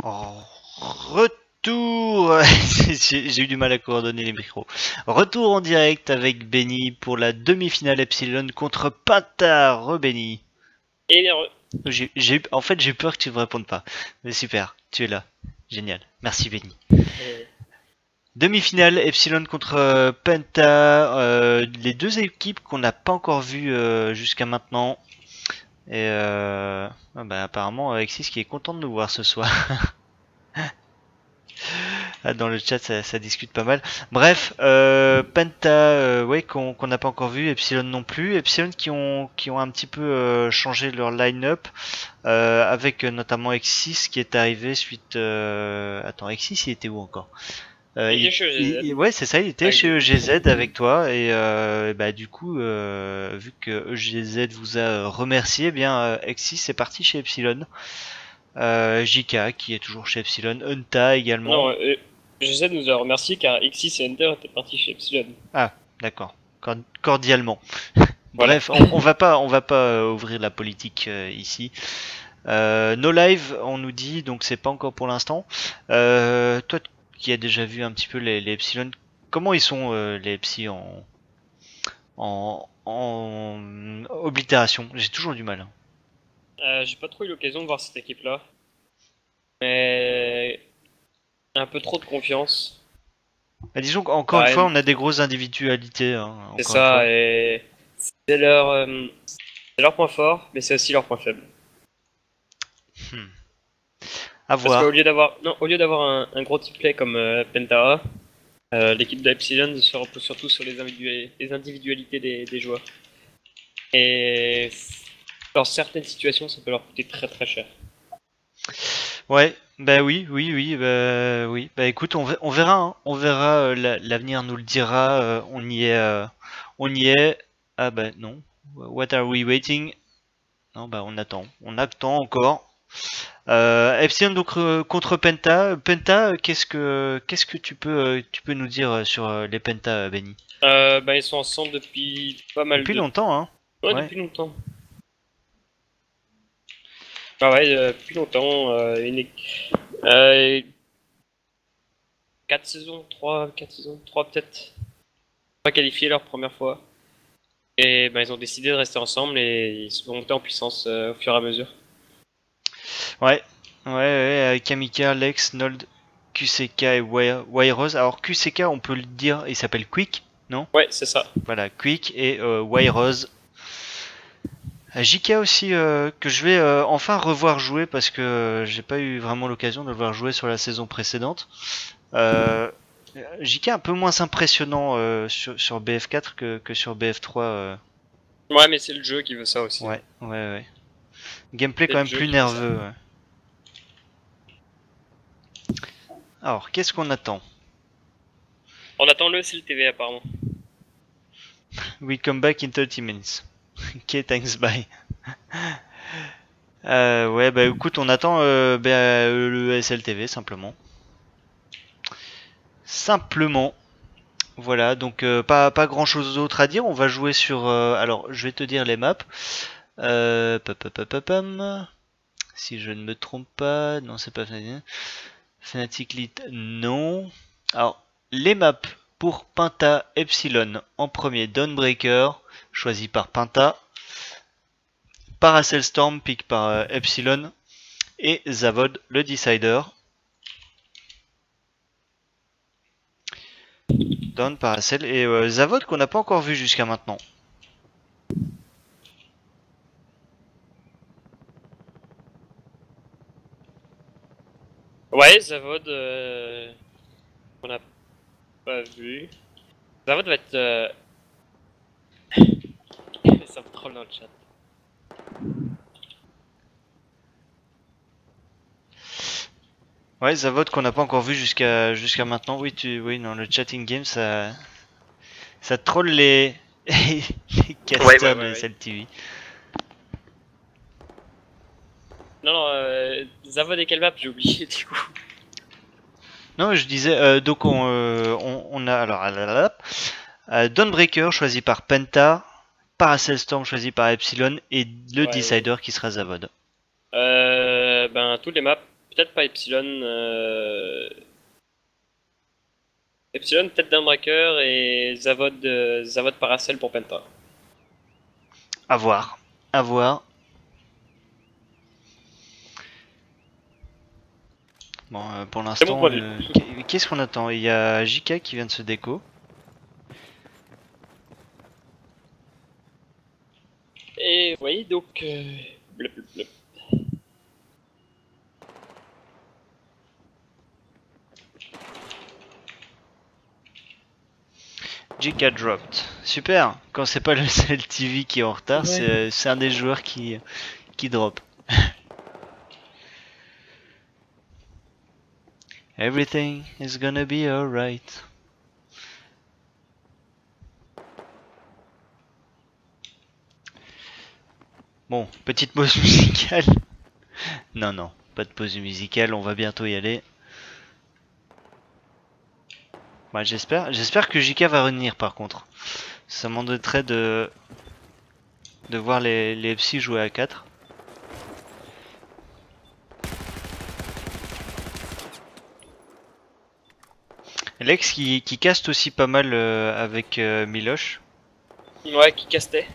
Retour. J'ai eu du mal à coordonner les micros. Retour en direct avec Benny pour la demi-finale Epsilon contre Pata. Benny. Et En fait, j'ai peur que tu ne me répondes pas. Mais super, tu es là. Génial. Merci Benny. Demi-finale Epsilon contre Penta. Les deux équipes qu'on n'a pas encore vues jusqu'à maintenant. Et apparemment Alexis qui est content de nous voir ce soir. Dans le chat ça discute pas mal. Bref, Penta ouais, qu'on n'a pas encore vu, Epsilon non plus. Epsilon qui ont un petit peu changé leur line-up avec notamment X6 qui est arrivé suite... Attends, X6 il était où encore ouais, c'est ça, il était chez EGZ avec toi et du coup, vu que EGZ vous a remercié, eh bien X6 est parti chez Epsilon. JK qui est toujours chez Epsilon, Unta également. Non, GZ nous a remercié car Xis et Enter étaient partis chez Epsilon. Ah, d'accord, cordialement. Voilà. Bref, on va pas ouvrir la politique ici. No live, on nous dit, donc c'est pas encore pour l'instant. Toi qui as déjà vu un petit peu les Epsilon, comment ils sont les Epsi en oblitération? J'ai toujours du mal. J'ai pas trop eu l'occasion de voir cette équipe-là. Mais un peu trop de confiance. Bah, disons qu'encore une fois, on a des grosses individualités. Hein, c'est ça, et c'est leur point fort, mais c'est aussi leur point faible. À voir. Parce qu'au lieu d'avoir un gros team play comme Penta, l'équipe d'Epsilon se repose surtout sur les individualités des joueurs. Et dans certaines situations, ça peut leur coûter très très cher. Ouais, bah oui. Bah écoute, on verra, hein. On verra. L'avenir nous le dira. On y est. Ah bah non. What are we waiting? Non, bah on attend encore. Epsilon donc contre Penta. Penta, qu'est-ce que tu peux nous dire sur les Penta, Benny? Ils sont ensemble depuis pas mal depuis longtemps, hein. Ouais, depuis longtemps. Ah ouais, depuis longtemps. 4 saisons, 3 peut-être. Pas qualifié leur première fois. Et ils ont décidé de rester ensemble et ils sont montés en puissance au fur et à mesure. Ouais, Kamika, Lex, Nold, QCK et Wyrose. Alors QCK, on peut le dire, il s'appelle Quick, non? Ouais, c'est ça. Voilà, Quick et Wyrose. JK aussi, que je vais enfin revoir jouer parce que j'ai pas eu vraiment l'occasion de le voir jouer sur la saison précédente. JK un peu moins impressionnant sur BF4 que sur BF3. Ouais, mais c'est le jeu qui veut ça aussi. Ouais. Gameplay quand même plus nerveux. Ouais. Alors, qu'est-ce qu'on attend? On attend le CLTV apparemment. We come back in 30 minutes. Ok, thanks, bye. Ouais, bah écoute, on attend le SLTV simplement. Voilà, donc pas grand chose d'autre à dire. On va jouer sur. Alors, je vais te dire les maps. Si je ne me trompe pas, non, c'est pas Fnatic Lit, non. Alors, les maps pour Penta Epsilon en premier, Dawnbreaker, choisi par Penta. Paracel Storm, pick par Epsilon. Et Zavod, le Decider. Dawn, Paracel et Zavod qu'on n'a pas encore vu jusqu'à maintenant. Ouais, Zavod, on n'a pas vu. Zavod va être... Ça me troll dans le chat. Ouais, Zavod qu'on n'a pas encore vu jusqu'à maintenant. Oui, dans le chatting game, ça troll les casters de SLTV. Non, Zavod et quelle map? J'ai oublié du coup. Non, je disais, donc on a alors Dawnbreaker choisi par Penta, Paracel Storm choisi par Epsilon et le Decider qui sera Zavod. Toutes les maps, peut-être pas Epsilon. Epsilon, peut-être Dawnbreaker et Zavod Paracel pour Penta. À voir. À voir. Bon, pour C'est mon l'instant, point de vue. qu'est-ce qu'on attend? Il y a JK qui vient de se déco. Et vous voyez donc. Bleu, bleu, bleu. JK dropped. Super. Quand c'est pas le seul TV qui est en retard, Ouais. c'est un des joueurs qui drop. Everything is gonna be alright. Bon, petite pause musicale. Non, non, pas de pause musicale, on va bientôt y aller. Bah, j'espère que JK va revenir par contre. Ça m'embêterait de voir les FC jouer à 4. Lex qui caste aussi pas mal avec Miloche. Ouais, qui castait.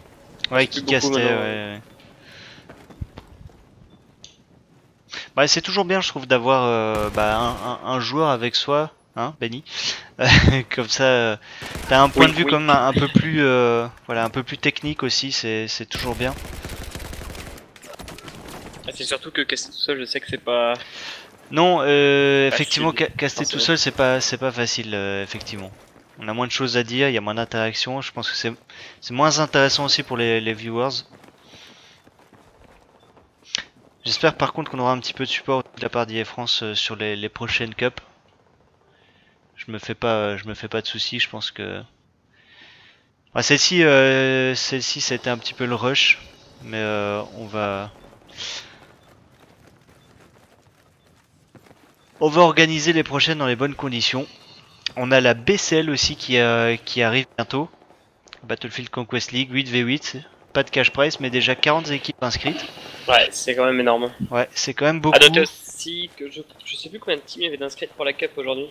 Ouais, C'est qui plus beaucoup castait, maintenant. ouais. Bah, c'est toujours bien, je trouve, d'avoir un joueur avec soi, hein, Benny. Comme ça, t'as un point Wink, de vue wink. quand même un peu plus, voilà, un peu plus technique aussi. C'est toujours bien. Ah, c'est surtout que caster tout seul, je sais que c'est pas. Non, effectivement, Facile, caster tout forcément. seul, c'est pas facile, effectivement. On a moins de choses à dire, il y a moins d'interaction. Je pense que c'est moins intéressant aussi pour les viewers. J'espère par contre qu'on aura un petit peu de support de la part d'EA France sur les prochaines cups. Je me fais pas de soucis. Je pense que ah, celle-ci, ça a été un petit peu le rush, mais on va organiser les prochaines dans les bonnes conditions. On a la BCL aussi qui arrive bientôt. Battlefield Conquest League 8v8. Pas de cash prize, mais déjà 40 équipes inscrites. Ouais, c'est quand même énorme. Ouais, c'est quand même À noter beaucoup. aussi que je sais plus combien de teams il y avait d'inscrits pour la Cup aujourd'hui.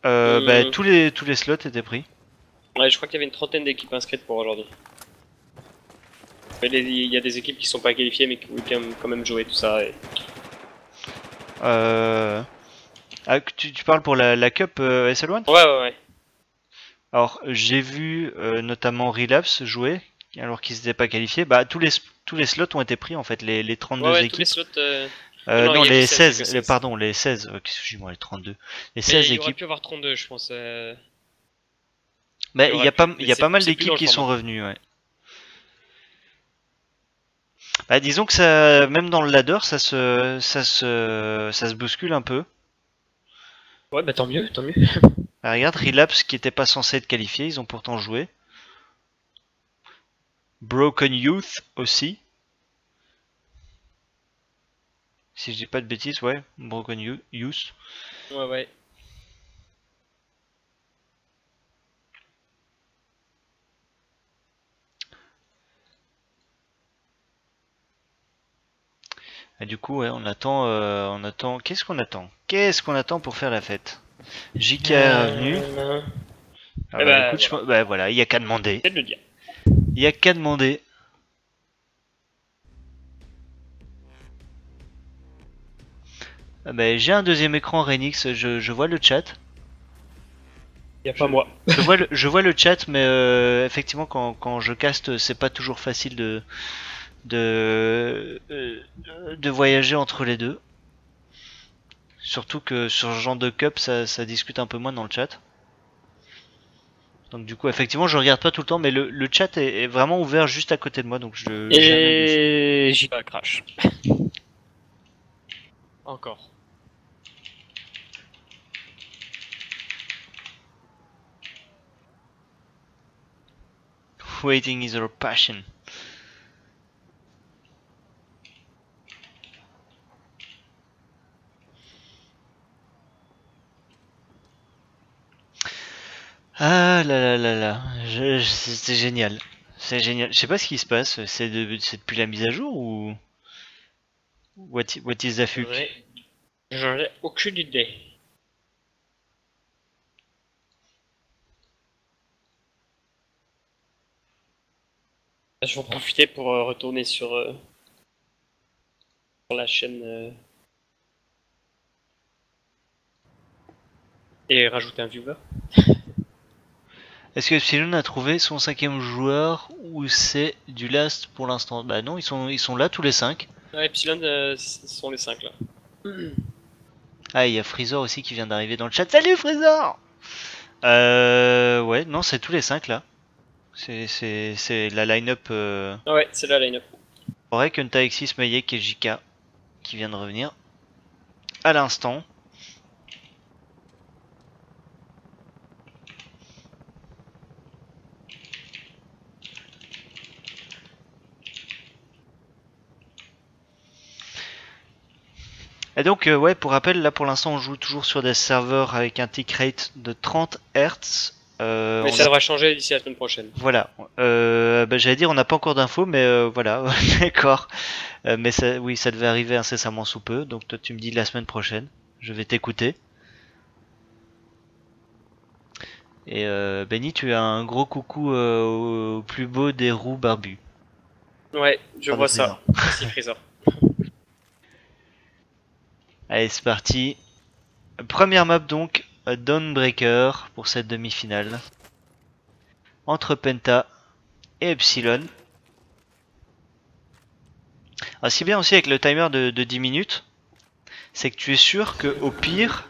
Bah, tous les slots étaient pris. Ouais, je crois qu'il y avait une trentaine d'équipes inscrites pour aujourd'hui. Mais il y a des équipes qui sont pas qualifiées mais qui voulaient quand même jouer tout ça. Et... Euh... Ah, tu parles pour la Cup SL1? Ouais. Alors, j'ai vu notamment Relapse jouer, alors qu'ils n'étaient pas qualifiés. Bah, tous les slots ont été pris en fait, les 32 Ouais, tous les équipes. slots. Non, Non, il y a que les 16, il y a 16, que 16. pardon, les 16. Excuse-moi, les 32. Les Mais 16 il y aurait équipes. pu avoir 32, je pense. Bah, Il y il y aurait a pas, pu, il mais y a pas mal c'est plus dans d'équipes le qui sont format. revenues, ouais. Bah, disons que ça, même dans le ladder, ça se bouscule un peu. Ouais, bah tant mieux, tant mieux. Bah, regarde, Relapse qui était pas censé être qualifié, ils ont pourtant joué. Broken Youth aussi. Si je dis pas de bêtises, ouais, Broken Youth. Ouais. Et du coup, ouais, on attend. Qu'est-ce qu'on attend? Qu'est-ce qu'on attend pour faire la fête? JK est revenu. Ah Et bah bah écoute, voilà, bah voilà, il y a qu'à demander. c'est de le dire. Il y a qu'à demander. Ah bah, j'ai un deuxième écran Renix, je vois le chat. Y a pas moi. Je vois le chat, mais effectivement, quand je caste, c'est pas toujours facile de, euh, de voyager entre les deux. Surtout que sur ce genre de cup, ça discute un peu moins dans le chat. Donc du coup, effectivement, je regarde pas tout le temps, mais le chat est vraiment ouvert juste à côté de moi, donc j'ai un œil dessus. Et j'y pas crash. Encore. Waiting is our passion. Ah là là là là, c'est génial. C'est génial. Je sais pas ce qui se passe, c'est depuis la mise à jour What is the fuck? J'en ai aucune idée. Je vais en profiter pour retourner sur la chaîne et rajouter un viewer. Est-ce que Epsilon a trouvé son 5ème joueur ou c'est du last pour l'instant? Bah non, ils sont là tous les 5. Ouais, Epsilon, sont les 5 là. Ah, il y a Freezer aussi qui vient d'arriver dans le chat. Salut Freezer! Ouais, non, c'est tous les 5 là. C'est la line-up. Ouais, c'est la line-up. Aurait Kenta, Exis, Mayek et JK qui vient de revenir à l'instant. Et donc, ouais, pour rappel, là pour l'instant on joue toujours sur des serveurs avec un tick rate de 30 Hz. Mais ça devrait changer d'ici la semaine prochaine. Voilà. Bah, j'allais dire, on n'a pas encore d'infos, mais voilà, d'accord. Mais ça, oui, ça devait arriver incessamment sous peu. Donc toi, tu me dis la semaine prochaine. Je vais t'écouter. Et Benny, tu as un gros coucou au plus beau des roux barbus. Ouais, je vois ça. Merci Freezer. Allez, c'est parti. Première map donc, Dawnbreaker pour cette demi-finale. Entre Penta et Epsilon. Alors, ce qui est bien aussi avec le timer de 10 minutes, c'est que tu es sûr que au pire,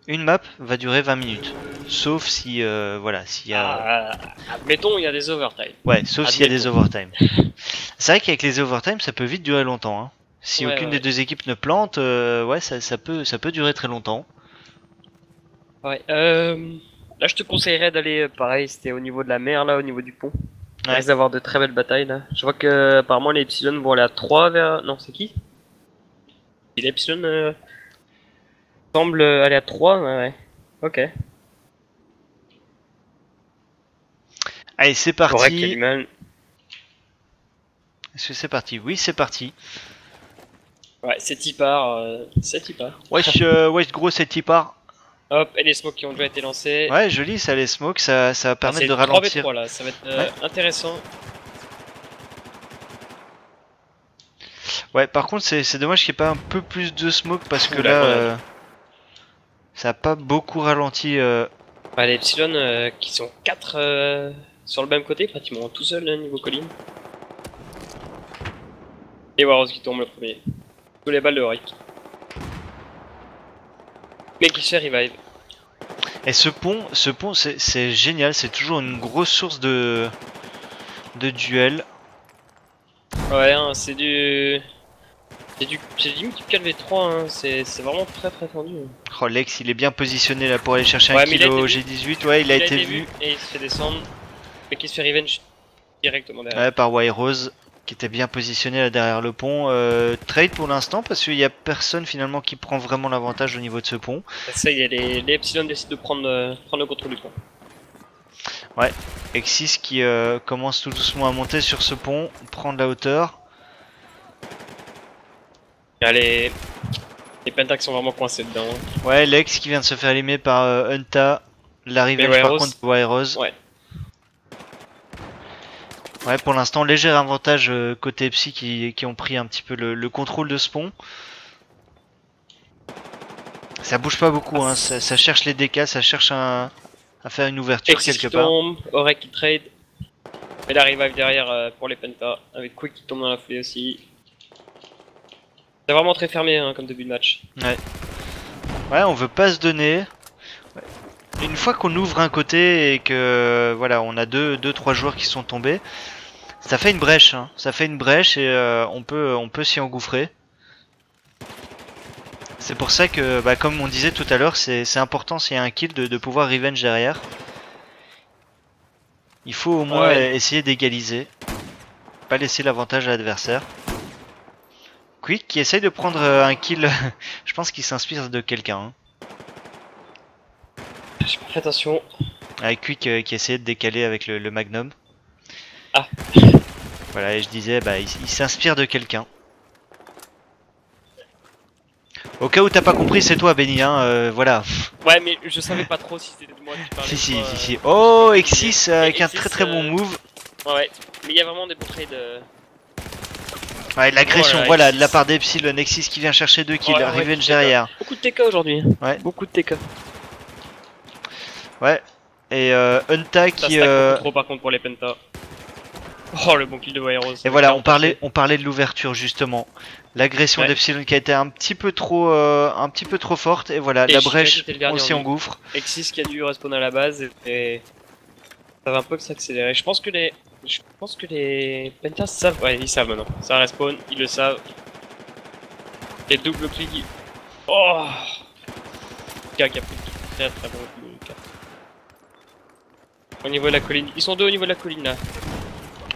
une map va durer 20 minutes. Sauf si, voilà, s'il y a... admettons, il y a des overtime. Ouais, sauf s'il y a des overtime. C'est vrai qu'avec les overtime, ça peut vite durer longtemps. Hein. Si aucune des deux équipes ne plante, ouais, ça peut durer très longtemps. Ouais, là je te conseillerais d'aller, pareil, c'était au niveau de la mer, là, au niveau du pont. Il risque d'avoir de très belles batailles, là. Je vois que, apparemment, les Epsilon vont aller à 3 vers... Non, c'est qui? Les Epsilon semble aller à 3, ouais. Ok. Allez, c'est parti. Correct, Est-ce que c'est parti? Oui, c'est parti. Ouais, c'est Tipar. C'est Tipar. Wesh, gros, c'est Tipar. Hop, et les smokes qui ont déjà été lancés. Ouais, joli, ça, les smokes, ça va permettre de ralentir. 3v3 là, ça va être intéressant. Ouais, par contre, c'est dommage qu'il n'y ait pas un peu plus de smoke parce que là, ça a pas beaucoup ralenti. Ouais, les Epsilon qui sont 4 sur le même côté, pratiquement tout seul niveau colline. Et Warros qui tombe le premier. Tous les balles de Horik. Mais qui se fait revive. Et ce pont c'est génial, c'est toujours une grosse source de duel. Ouais, hein, c'est du limite du V3, hein. C'est vraiment très tendu. Oh, Lex, il est bien positionné là pour aller chercher un kill au G18. Ouais, il a été vu. Et il se fait descendre. Et qui se fait revenge directement derrière. Ouais, par Rose qui était bien positionné là derrière le pont. Trade pour l'instant parce qu'il n'y a personne finalement qui prend vraiment l'avantage au niveau de ce pont. Ça y est, les Epsilon décident de prendre le contrôle du pont. Ouais, Exis qui commence tout doucement à monter sur ce pont, prendre la hauteur. Les Pentax sont vraiment coincés dedans. Ouais, Lex qui vient de se faire éliminer par Hunta. L'arrivée par contre de Wyrose. Ouais. Ouais, pour l'instant, léger avantage côté Epsi qui ont pris un petit peu le contrôle de ce pont. Ça bouge pas beaucoup, hein. Ça cherche les DK, ça cherche à faire une ouverture quelque part. Tombe, Orek qui trade. Et la revive derrière pour les Penta, avec Quick qui tombe dans la foulée aussi. C'est vraiment très fermé hein, comme début de match. Ouais. Ouais, on veut pas se donner. Ouais. Une fois qu'on ouvre un côté et que voilà, on a 2-3 joueurs qui sont tombés, ça fait une brèche. Hein. Ça fait une brèche et on peut s'y engouffrer. C'est pour ça que, bah, comme on disait tout à l'heure, c'est important s'il y a un kill de pouvoir revenge derrière. Il faut au moins essayer d'égaliser. Pas laisser l'avantage à l'adversaire. Quick qui essaye de prendre un kill. Je pense qu'il s'inspire de quelqu'un. Hein. Fais attention. Avec Quick qui essayait de décaler avec le Magnum. Ah. Voilà, et je disais, bah, il s'inspire de quelqu'un. Au cas où t'as pas compris, c'est toi, Benny, hein, voilà. Ouais, mais je savais pas trop si c'était de moi qui parlais. Si. Oh, X6 avec un X6, très move. Ouais, mais il y a vraiment des bons trades. Ouais, l'agression, Voilà, voilà, X6. de la part d'Epsilon. X6 qui vient chercher 2 kills, Ouais, revenge TK. derrière. Beaucoup de TK aujourd'hui. Ouais. Beaucoup de TK. Ouais. Et Unta Ça qui. stack beaucoup trop par contre pour les Penta. Oh, le bon kill de Wairos. Et voilà, on parlait de l'ouverture justement. L'agression d'Epsilon qui a été un petit peu trop forte. Et voilà, Et la Shika brèche, qui était le gardien on s'y en vie. engouffre. X6 qui a dû respawn à la base et ça va un peu s'accélérer. Je pense que les Pentas savent. Ouais, ils savent maintenant. Ça respawn, ils le savent. Et double clic. Oh, K qui a pris très bon coup. K. Au niveau de la colline, ils sont deux au niveau de la colline là.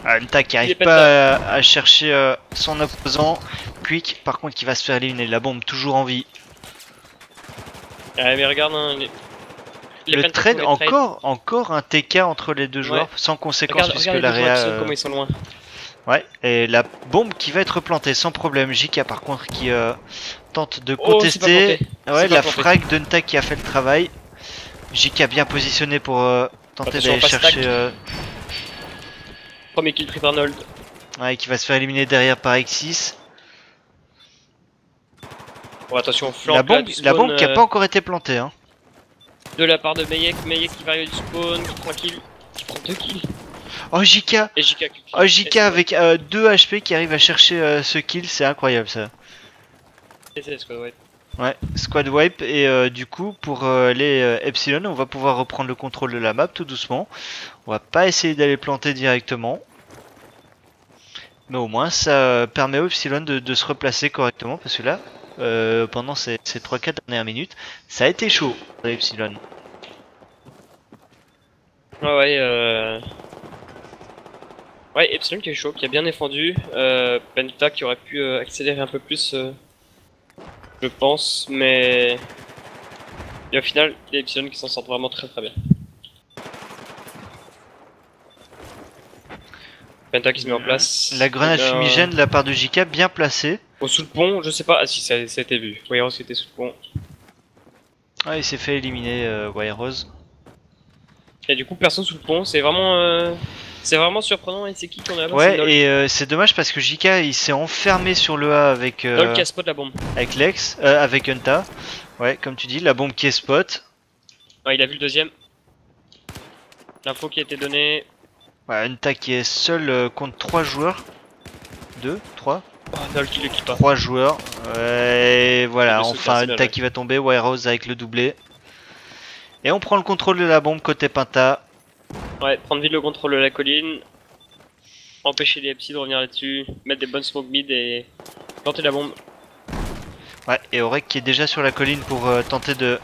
Unta qui Il arrive est pas à chercher son opposant. Quick, par contre, qui va se faire éliminer. La bombe toujours en vie. Ouais, mais regarde, hein, les Le Pentas trade, font les trades. encore un TK entre les deux joueurs, sans conséquence puisque Regarde les deux joueurs l'area. Epsilon, comment ils sont loin. Ouais, et la bombe qui va être plantée sans problème. JK par contre qui tente de Oh, contester. c'est pas planté. Ouais, C'est pas la planté. frag d'Unta qui a fait le travail. JK bien positionné pour tenter Attention, d'aller pas chercher. stack. Premier kill pris par Nold. Ouais, qui va se faire éliminer derrière par X6. Bon, attention, flanc La là, bombe, du spawn, la bombe qui a pas encore été plantée. Hein. de la part de Meyek. Meyek qui va arriver du spawn, qui prend un kill. Qui prend 2 kills. Oh JK, Et JK qui kill. oh JK avec 2 HP qui arrive à chercher ce kill, c'est incroyable ça. Et c'est squad wipe. Ouais, squad wipe et du coup pour les Epsilon on va pouvoir reprendre le contrôle de la map tout doucement. On va pas essayer d'aller planter directement. Mais au moins ça permet aux Epsilon de se replacer correctement parce que là pendant ces 3-4 dernières minutes ça a été chaud pour les Epsilon. Ouais, Epsilon qui est chaud, qui a bien défendu. Penta qui aurait pu accélérer un peu plus, je pense, mais. Et au final, les Epsilon qui s'en sortent vraiment très bien. Penta qui se met en place. La grenade fumigène de la part de JK bien placée. Oh, sous le pont, je sais pas. Ah si, ça a été vu. Wairos qui était sous le pont. Ouais, il s'est fait éliminer Wairos. Et du coup, personne sous le pont, c'est vraiment surprenant. Et c'est qui qu'on a là? Ouais, et c'est dommage parce que JK il s'est enfermé sur le A avec Nol qui a spot la bombe. avec Lex, avec Unta. Ouais, comme tu dis, la bombe qui est spot. Ouais, il a vu le deuxième. L'info qui a été donnée. Ouais, Unta qui est seul contre 3 joueurs. 2, 3 Oh, Nol qui le kill pas. 3 joueurs. Et voilà, Le enfin sauteur, Unta ouais. qui va tomber, Wairos avec le doublé. Et on prend le contrôle de la bombe côté Penta. Ouais, prendre vite le contrôle de la colline. Empêcher les Epsi de revenir là-dessus. Mettre des bonnes smoke mid et planter la bombe. Ouais, et Aurek qui est déjà sur la colline pour tenter de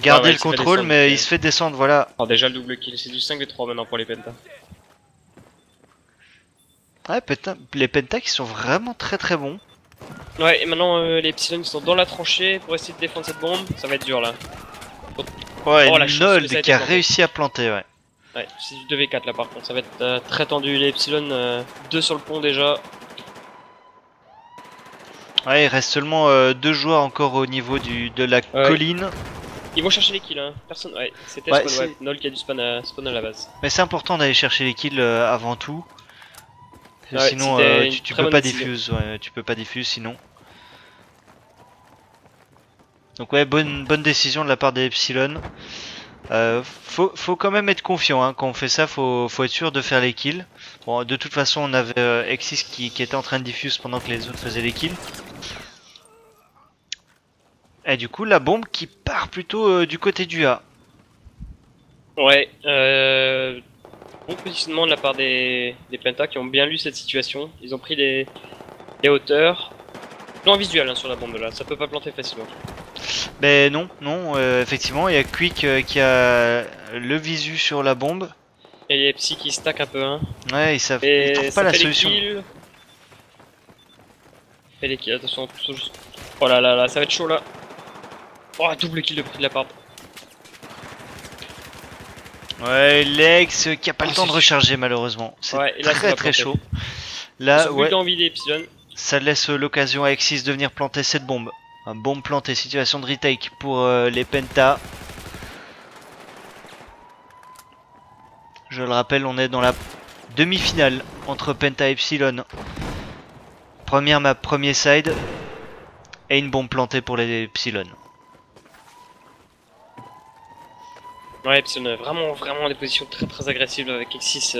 garder ouais, le contrôle, descendre, mais il se fait descendre, voilà. Alors déjà le double kill, c'est du 5v3 maintenant pour les Penta. Ouais, les Penta qui sont vraiment très bons. Ouais, et maintenant les Epsilon ils sont dans la tranchée pour essayer de défendre cette bombe. Ça va être dur là. Ouais, Oh, la chance que Nold ça a qui été a planté. réussi à planter, ouais. Ouais, c'est du 2v4 là par contre. Ça va être très tendu. Les Epsilon 2 sur le pont déjà. Ouais, il reste seulement 2 joueurs encore au niveau de la colline. Ils vont chercher les kills, hein. Personne. Ouais, c'était Ouais, squad wipe. Nol qui a dû spawn à la base. Mais c'est important d'aller chercher les kills avant tout. Ouais, Sinon c'était une tu très peux bonne pas décision. diffuse, ouais, tu peux pas diffuse sinon. Donc ouais, bonne décision de la part des Epsilon. Faut quand même être confiant, hein. Quand on fait ça, faut être sûr de faire les kills. Bon, de toute façon, on avait Exis qui était en train de diffuse pendant que les autres faisaient les kills. Et du coup, la bombe qui part plutôt du côté du A. Ouais, bon positionnement de la part des Penta qui ont bien lu cette situation. Ils ont pris les hauteurs. Plan visuel hein, sur la bombe là, ça peut pas planter facilement. Mais non, effectivement, il y a Quick qui a le visu sur la bombe. Et les Psy qui stack un peu, hein. Ouais, ils Et trouvent ça pas la fait les solution. kills. Et les kills, attention. Oh là là là, ça va être chaud là. Oh, double kill de prix de la part. Ouais, Lex qui a pas le Oh, temps de c'est recharger malheureusement. C'est Ouais, et là, ça très va très planter. chaud. Ils Là, ont ouais, plus envie des Epsilon. ça laisse l'occasion à Exis de venir planter cette bombe. Un bon planté, situation de retake pour les Penta. Je le rappelle, on est dans la demi-finale entre Penta et Epsilon. Première map, premier side. Et une bombe plantée pour les Epsilon. Ouais, Epsilon a vraiment des positions très agressives avec Exis.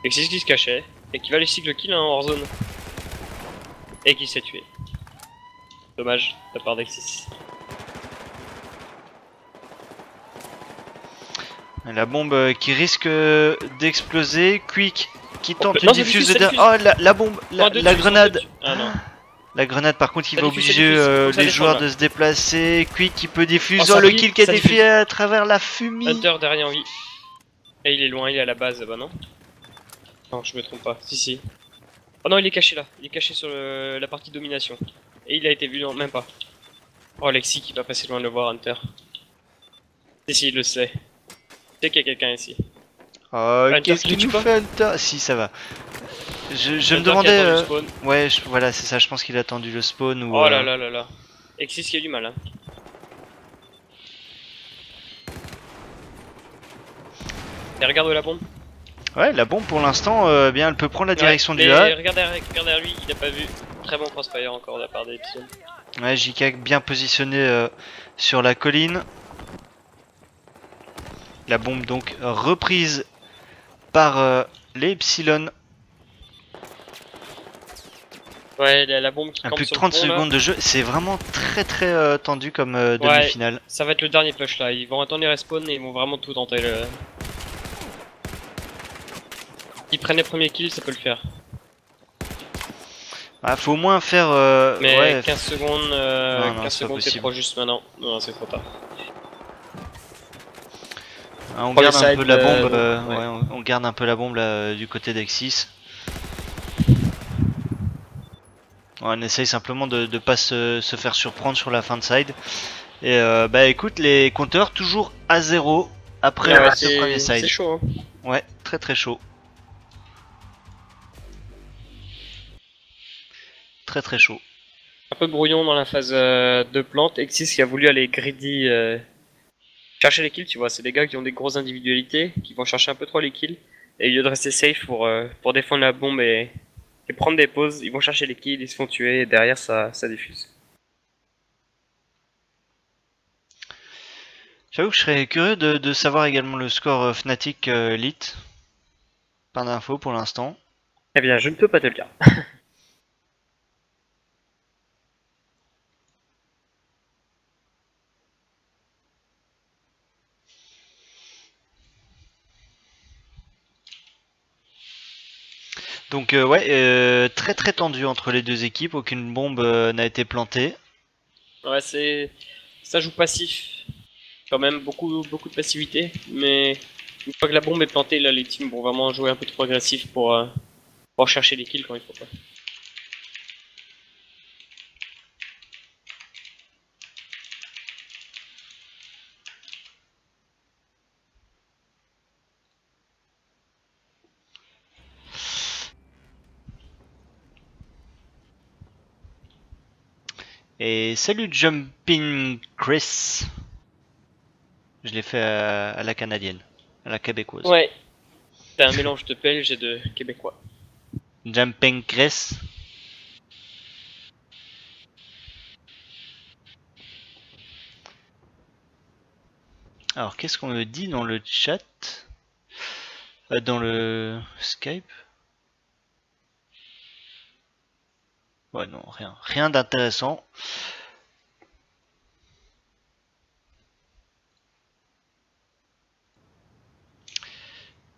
Exis qui se cachait. Et qui va les cycle kill en Warzone. Et qui s'est tué. Dommage, de la part d'Exis. La bombe qui risque d'exploser. Quick qui tente une Non, diffuse ça de... diffuse. Oh la bombe, Non, la grenade. Ah non. La grenade par contre il Ça va diffuse, obliger faut ça les défendre, joueurs là. de se déplacer. Quick qui peut diffuser. Oh, ça Oh le brille, kill qui a ça été diffuse. fait à travers la fumée. Hunter derrière en vie. Et il est loin, il est à la base, bah non. Non, je me trompe pas. Si. Oh non, il est caché là. Il est caché sur la partie domination. Et il a été vu, non, même pas. Oh, Lexi qui va passer loin de le voir, Hunter. Si, il le sait. Tu sais qu'il y a quelqu'un ici. Oh, Hunter qu'est-ce qui qu'il le tue nous pas. fait Hunter? Si ça va. Je Hunter me qui demandais... attend le spawn. Ouais voilà c'est ça, je pense qu'il a attendu le spawn ou... Oh là là là là. Exis qui a du mal, hein. Et regarde la bombe. Ouais la bombe pour l'instant bien elle peut prendre la direction Ouais, du mais A. regarde derrière lui, il a pas vu. Très bon crossfire encore de la part des Epsilon. Ouais JK bien positionné sur la colline. La bombe donc reprise par les Epsilon. Ouais, la bombe qui À campe plus de sur 30 le pont, là. secondes de jeu, c'est vraiment très tendu comme Ouais. demi-finale. Ça va être le dernier push là, ils vont attendre les respawns et ils vont vraiment tout tenter. Ils prennent les premiers kills, ça peut le faire. Ah, faut au moins faire... Mais ouais, 15 secondes, non, 15 c'est pas secondes c'est possible. trop juste maintenant. Non, c'est trop tard. on Pour garde les un sides, peu la bombe, ouais. ouais, on garde un peu la bombe là, du côté d'Exis. On essaye simplement de pas se faire surprendre sur la fin de side. Et bah écoute, les compteurs toujours à 0 après Ouais, ce premier c'est side. chaud, hein. Ouais, très chaud. Très chaud. Un peu brouillon dans la phase de plante. Exis qui a voulu aller greedy chercher les kills, tu vois. C'est des gars qui ont des grosses individualités, qui vont chercher un peu trop les kills. Et au lieu de rester safe pour défendre la bombe et prendre des pauses, ils vont chercher les kills, ils se font tuer et derrière ça diffuse. J'avoue que je serais curieux de savoir également le score Fnatic Elite. Pas d'infos pour l'instant. Eh bien, je ne peux pas te le dire. Donc ouais, très tendu entre les deux équipes, aucune bombe n'a été plantée. Ouais, ça joue passif. Quand même beaucoup de passivité, mais une fois que la bombe est plantée, là les teams vont vraiment jouer un peu trop agressif pour chercher les kills quand il faut pas. Et salut Jumping Chris. Je l'ai fait à la canadienne, à la québécoise. Ouais, c'est un mélange de belge et de québécois. Jumping Chris. Alors qu'est-ce qu'on me dit dans le chat, dans le Skype? Ouais non, rien d'intéressant.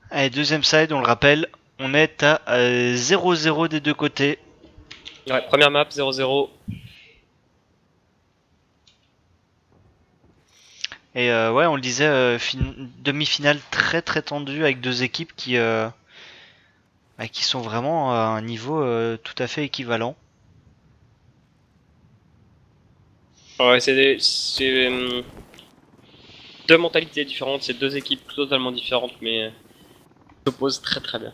Allez, deuxième side, on le rappelle, on est à 0-0 des deux côtés. Ouais, première map 0-0. Et ouais, on le disait, demi-finale très tendue avec deux équipes qui sont vraiment à un niveau tout à fait équivalent. Ouais, c'est deux mentalités différentes, c'est deux équipes totalement différentes, mais s'opposent très bien.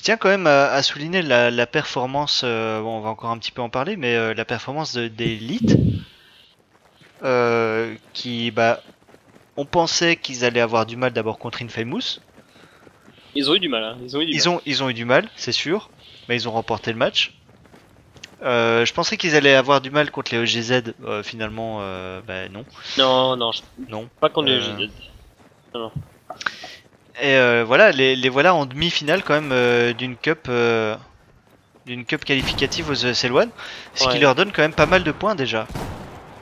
Je tiens quand même à souligner la performance, bon, on va encore un petit peu en parler, mais la performance des Elite, qui, bah, on pensait qu'ils allaient avoir du mal d'abord contre Infamous. Ils ont eu du mal, hein. Ils ont eu du mal, c'est sûr, mais ils ont remporté le match. Je pensais qu'ils allaient avoir du mal contre les EGZ, finalement, bah non. Non, pas contre les EGZ. Non. Et voilà, les voilà en demi-finale quand même d'une cup qualificative aux ESL1, ce qui leur donne quand même pas mal de points déjà.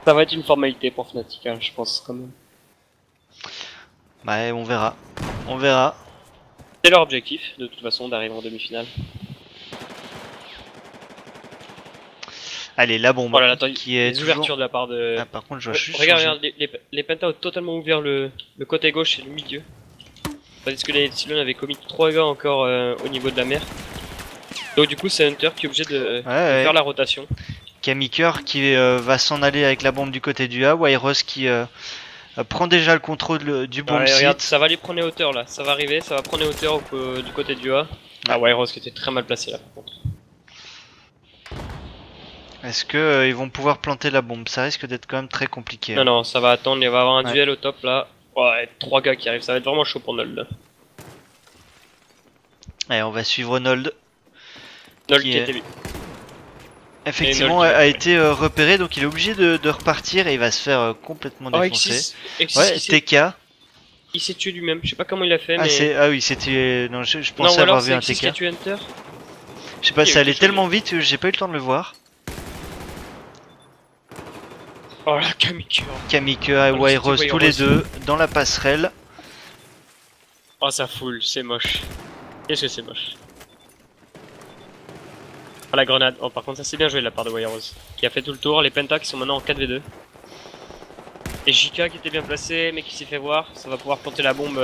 Ça va être une formalité pour Fnatic, hein, je pense quand même. Ouais, on verra. On verra. C'est leur objectif, de toute façon, d'arriver en demi-finale. Allez, la bombe qui est les ouvertures de la part de... Ah, par contre, je vais juste regarde, les Penta ont totalement ouvert le côté gauche et le milieu. Parce que les Epsilon avaient commis 3 gars encore au niveau de la mer. Donc du coup, c'est Hunter qui est obligé de faire la rotation. Kamiker qui va s'en aller avec la bombe du côté du A. Wairos qui prend déjà le contrôle du bomb site. Regarde, ça va aller prendre les hauteurs là. Ça va arriver, ça va prendre les hauteurs du côté du A. Ah, Wairos qui était très mal placé là par contre. Est-ce que ils vont pouvoir planter la bombe? Ça risque d'être quand même très compliqué. Non, non, ça va attendre. Il va y avoir un duel au top là. Ouais, 3 gars qui arrivent. Ça va être vraiment chaud pour Nold. Allez, on va suivre Nold. Nold qui était lui. Effectivement, a été repéré, donc il est obligé de repartir et il va se faire complètement défoncer. Ouais, TK. Il s'est tué lui-même. Je sais pas comment il a fait, mais. Ah oui, il s'est tué. Non, je pensais avoir vu un TK. Qui tué Hunter. Je sais pas, ça allait tellement vite que j'ai pas eu le temps de le voir. Oh là, Kamiker. Kamiker et Wairos tous les deux dans la passerelle. Oh, ça foule, c'est moche. Qu'est-ce que c'est moche. Oh, la grenade. Oh, par contre, ça c'est bien joué de la part de Wairos, qui a fait tout le tour. Les Penta qui sont maintenant en 4v2. Et JK qui était bien placé, mais qui s'est fait voir. Ça va pouvoir planter la bombe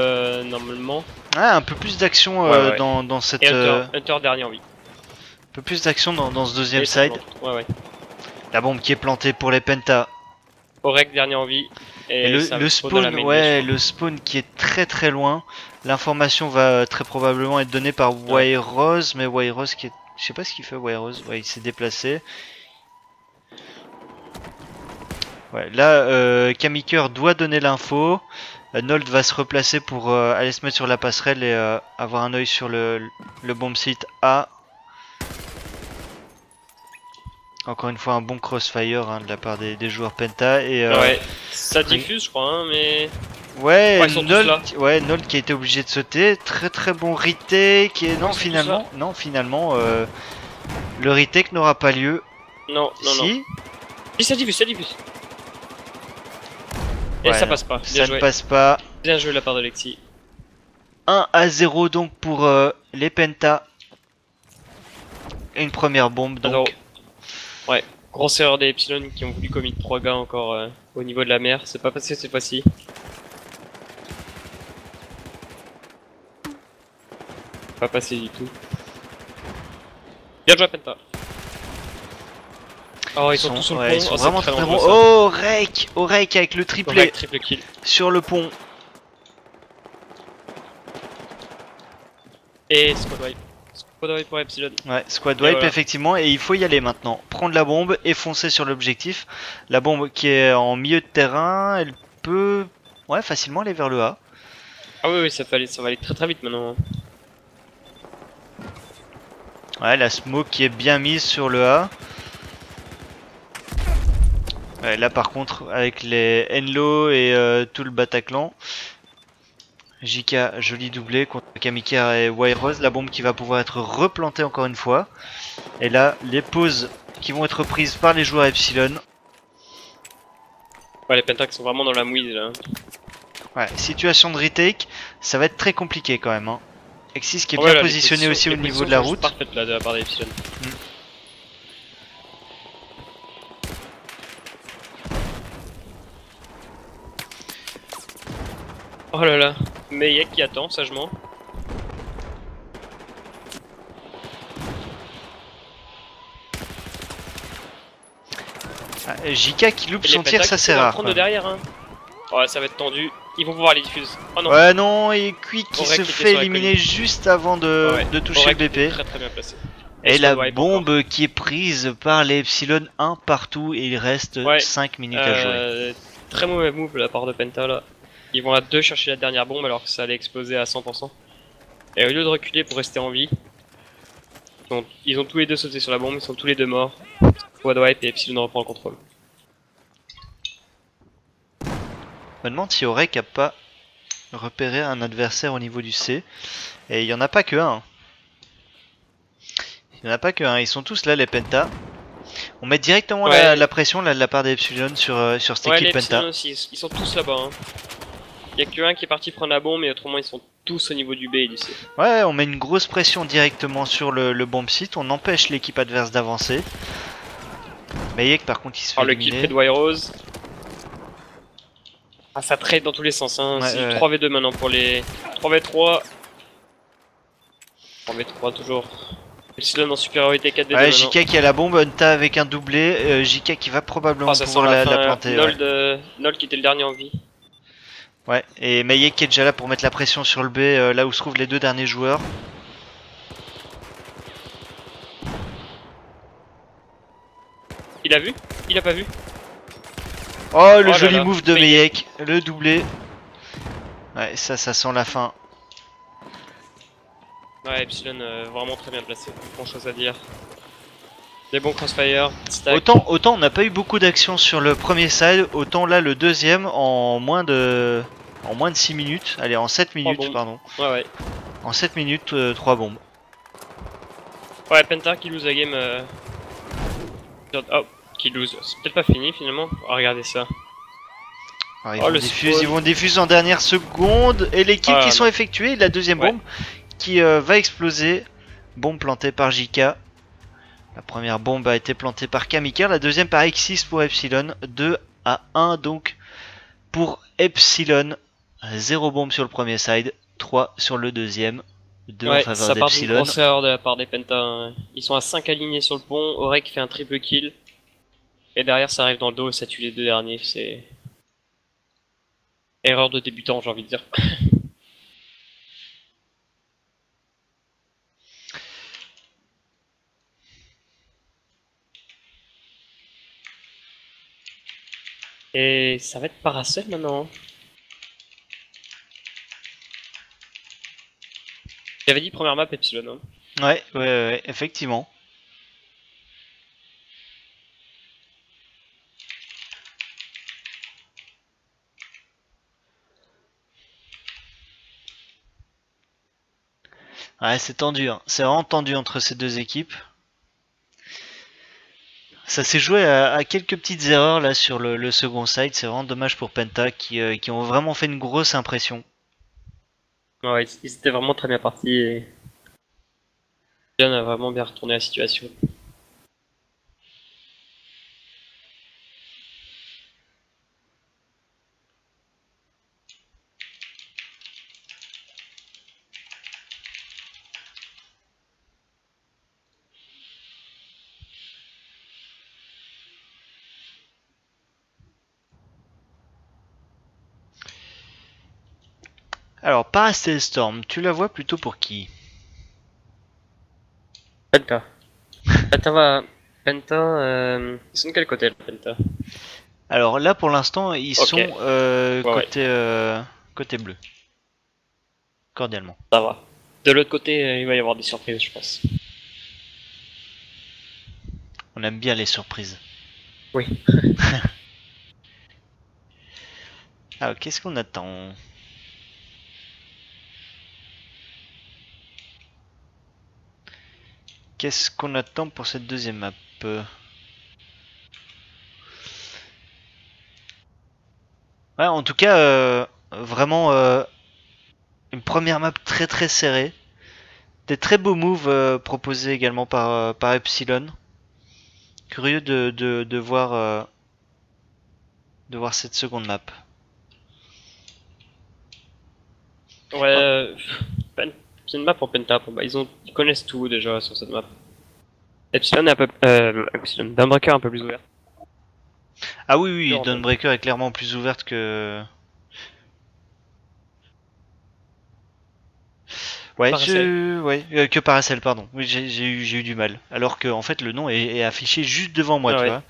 normalement. Ah, un peu plus d'action dans cette. Et Hunter dernier en vie. Un peu plus d'action dans ce deuxième side. La bombe qui est plantée pour les Penta. Aurek dernier en vie. Et le spawn, le spawn qui est très très loin. L'information va très probablement être donnée par Wairos, mais Wairos qui est... Je sais pas ce qu'il fait Wairos, ouais, il s'est déplacé. Ouais, là, Kamiker doit donner l'info. Nold va se replacer pour aller se mettre sur la passerelle et avoir un œil sur le bomb site A. Encore une fois un bon crossfire de la part des joueurs Penta et ouais, ça diffuse je crois mais... Ouais, Nold qui a été obligé de sauter, très très bon retake qui est... Non finalement le retake n'aura pas lieu. Non. Si ça diffuse. Et ça passe pas. Ça ne passe pas. Bien joué de la part de Lexi. 1-0 donc pour les Penta. Une première bombe donc. Alors, ouais, grosse erreur des Epsilon qui ont voulu commettre 3 gars encore au niveau de la mer. C'est pas passé cette fois-ci. Pas passé du tout. Bien joué à Penta. Oh, ils sont tous sur le pont. Ils sont vraiment très bons. Oh, Aurek avec le triplé triple kill sur le pont. Et squad wipe. Squad wipe pour Epsilon. Ouais, squad wipe effectivement. Et il faut y aller maintenant. Prendre la bombe et foncer sur l'objectif. La bombe qui est en milieu de terrain, elle peut facilement aller vers le A. Ah oui, ça va aller très très vite maintenant. Ouais, la smoke qui est bien mise sur le A. Ouais, là par contre avec les Enlo et tout le Bataclan, JK joli doublé contre Kamiker et Wairos, la bombe qui va pouvoir être replantée encore une fois. Et là les pauses qui vont être prises par les joueurs Epsilon. Ouais, les Pentax sont vraiment dans la mouise là. Ouais, situation de retake, ça va être très compliqué quand même. Exis qui est bien positionné aussi au niveau de la route. Parfaite là de la part des Epsilon. Oh là là, Meyek qui attend sagement. JK qui loupe son tir, ça c'est rare. Prendre de derrière, hein. Oh, ça va être tendu. Ils vont pouvoir les diffuser. Oh non. Ouais, non, et Quick qui Aurek se qui était fait sur la éliminer colline. juste avant de toucher Aurek le était BP. très très bien placé. Et se la wipe encore. bombe qui est prise par les Epsilon un partout et il reste Ouais. 5 minutes à jouer. Très mauvais move de la part de Penta là. Ils vont à deux chercher la dernière bombe alors que ça allait exploser à 100%. Et au lieu de reculer pour rester en vie, ils ont tous les deux sauté sur la bombe, ils sont tous les deux morts. Quad wipe et Epsilon reprend le contrôle. Je me demande si Aurek a pas repéré un adversaire au niveau du C. Et il y en a pas que un. Il y en a pas que un, ils sont tous là les Penta. On met directement la pression là, de la part des Epsilon sur cette équipe les Penta. Epsilon aussi, ils sont tous là-bas. Hein. Il y a que un qui est parti prendre la bombe, mais autrement ils sont tous au niveau du B et du C. Ouais, on met une grosse pression directement sur le bomb site, on empêche l'équipe adverse d'avancer. Mayek par contre il se fait Alors le kill éliminer. fait de Wyrose. Ah ça trade dans tous les sens, hein. Ouais, C'est 3v2 maintenant pour les 3v3. 3v3 toujours. Epsilon en supériorité 4v2 Ouais, maintenant. JK qui a la bombe, Unta avec un doublé, JK qui va probablement pouvoir la planter. Nol qui était le dernier en vie. Ouais, et Mayek qui est déjà là pour mettre la pression sur le B, là où se trouvent les deux derniers joueurs. Il a vu? Il a pas vu? Oh, le Oh joli là là, move de Mayek, le doublé. Ouais, ça sent la fin. Ouais, Epsilon vraiment très bien placé, pas grand chose à dire. Des bons crossfire, stack. Autant on n'a pas eu beaucoup d'actions sur le premier side, autant là le deuxième en moins de 6 minutes, allez en 7 minutes pardon. Ouais. En 7 minutes, 3 bombes. Ouais, Penta qui lose la game. Oh, qui lose. C'est peut-être pas fini finalement. Oh, regardez ça. Alors, ils vont diffuser en dernière seconde et les kills qui sont effectués, la deuxième bombe qui va exploser. Bombe plantée par JK. La première bombe a été plantée par Kamika, la deuxième par X6 pour Epsilon. 2-1 donc pour Epsilon. 0 bombe sur le premier side, 3 sur le deuxième. 2 en faveur d'Epsilon. Ça part d'une grosse erreur de la part des Penta. Hein. Ils sont à 5 alignés sur le pont, Aurek fait un triple kill. Et derrière ça arrive dans le dos et ça tue les deux derniers. C'est... erreur de débutant, j'ai envie de dire. Et ça va être Paracel maintenant. J'avais dit première map Epsilon. Hein. Ouais, effectivement. Ouais, c'est tendu, hein. C'est vraiment tendu entre ces deux équipes. Ça s'est joué à quelques petites erreurs là sur le second side, c'est vraiment dommage pour Penta qui ont vraiment fait une grosse impression. Ouais, ils étaient vraiment très bien partis et John a vraiment bien retourné la situation. Alors, Paracel Storm, tu la vois plutôt pour qui? Penta. Penta, ils sont de quel côté, le Penta? Alors là, pour l'instant, ils sont côté bleu. Cordialement. Ça va. De l'autre côté, il va y avoir des surprises, je pense. On aime bien les surprises. Oui. Alors, qu'est-ce qu'on attend? Qu'est-ce qu'on attend pour cette deuxième map? Ouais, en tout cas, vraiment une première map très très serrée. Des très beaux moves proposés également par Epsilon. Curieux de voir cette seconde map. Ouais, c'est une map pour Penta. Bah, ils connaissent tout déjà sur cette map. Epsilon est un peu, Epsilon, Dawnbreaker un peu plus ouvert. Ah oui, Dawnbreaker est clairement plus ouverte que Ouais, Paracel. que Paracel, pardon. Oui, j'ai eu du mal. Alors que en fait le nom est affiché juste devant moi, Ah tu ouais. vois.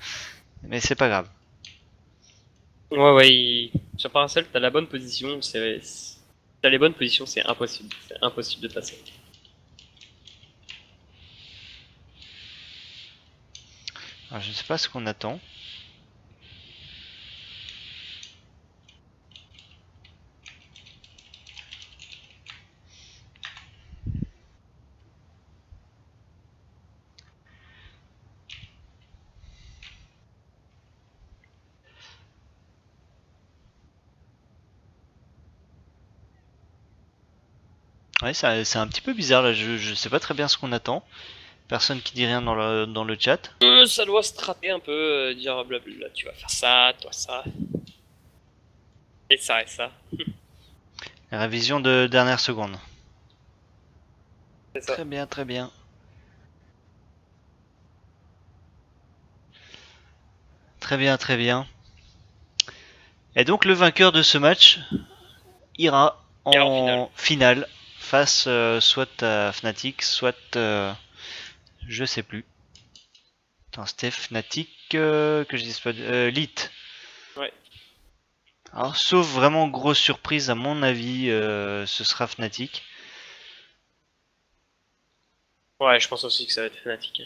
Mais c'est pas grave. Ouais, ouais, sur Paracel, t'as la bonne position, t'as les bonnes positions, c'est impossible. C'est impossible de passer. Alors, je sais pas ce qu'on attend. Ouais, c'est un petit peu bizarre là. Je sais pas très bien ce qu'on attend. Personne qui dit rien dans le chat. Ça doit se trater un peu, dire blablabla, tu vas faire ça, toi ça. Et ça, et ça. Révision de dernière seconde. C'est ça. Très bien, très bien. Très bien, très bien. Et donc le vainqueur de ce match ira Et en finale. en finale face soit à Fnatic, soit je sais plus. Attends, c'était Fnatic que je dise pas Lit. Ouais. Alors sauf vraiment grosse surprise à mon avis, ce sera Fnatic. Ouais, je pense aussi que ça va être Fnatic.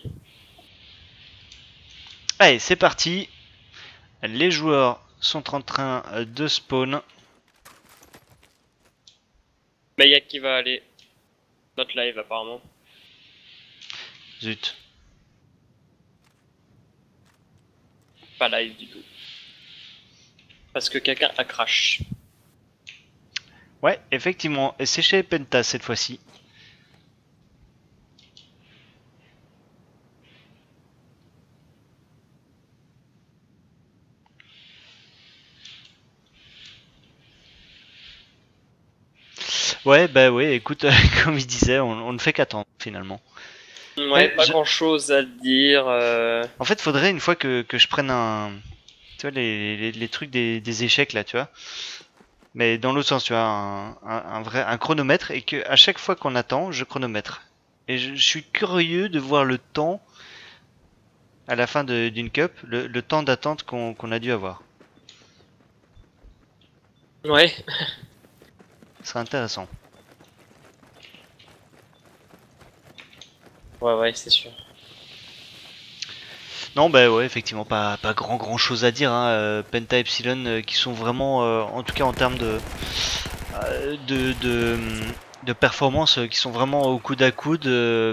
Allez, c'est parti. Les joueurs sont en train de spawn. Mayak qui va aller. Notre live apparemment. Zut. Pas live du tout. Parce que quelqu'un a crash. Ouais, effectivement. Et c'est chez Penta cette fois-ci. Ouais, bah ouais, écoute, comme il disait, on ne fait qu'attendre finalement. Ouais, pas grand chose à dire. En fait, faudrait une fois que je prenne tu vois, les trucs des échecs là, tu vois. Mais dans l'autre sens, tu vois, un chronomètre et que à chaque fois qu'on attend, je chronomètre. Et je suis curieux de voir le temps à la fin d'une cup, le temps d'attente qu'on a dû avoir. Ouais. Ce serait intéressant. Ouais, c'est sûr. Non, bah ouais, effectivement, pas grand chose à dire. Hein. Penta Epsilon qui sont vraiment, en tout cas en termes euh, de, de, de performance, qui sont vraiment au coude à coude.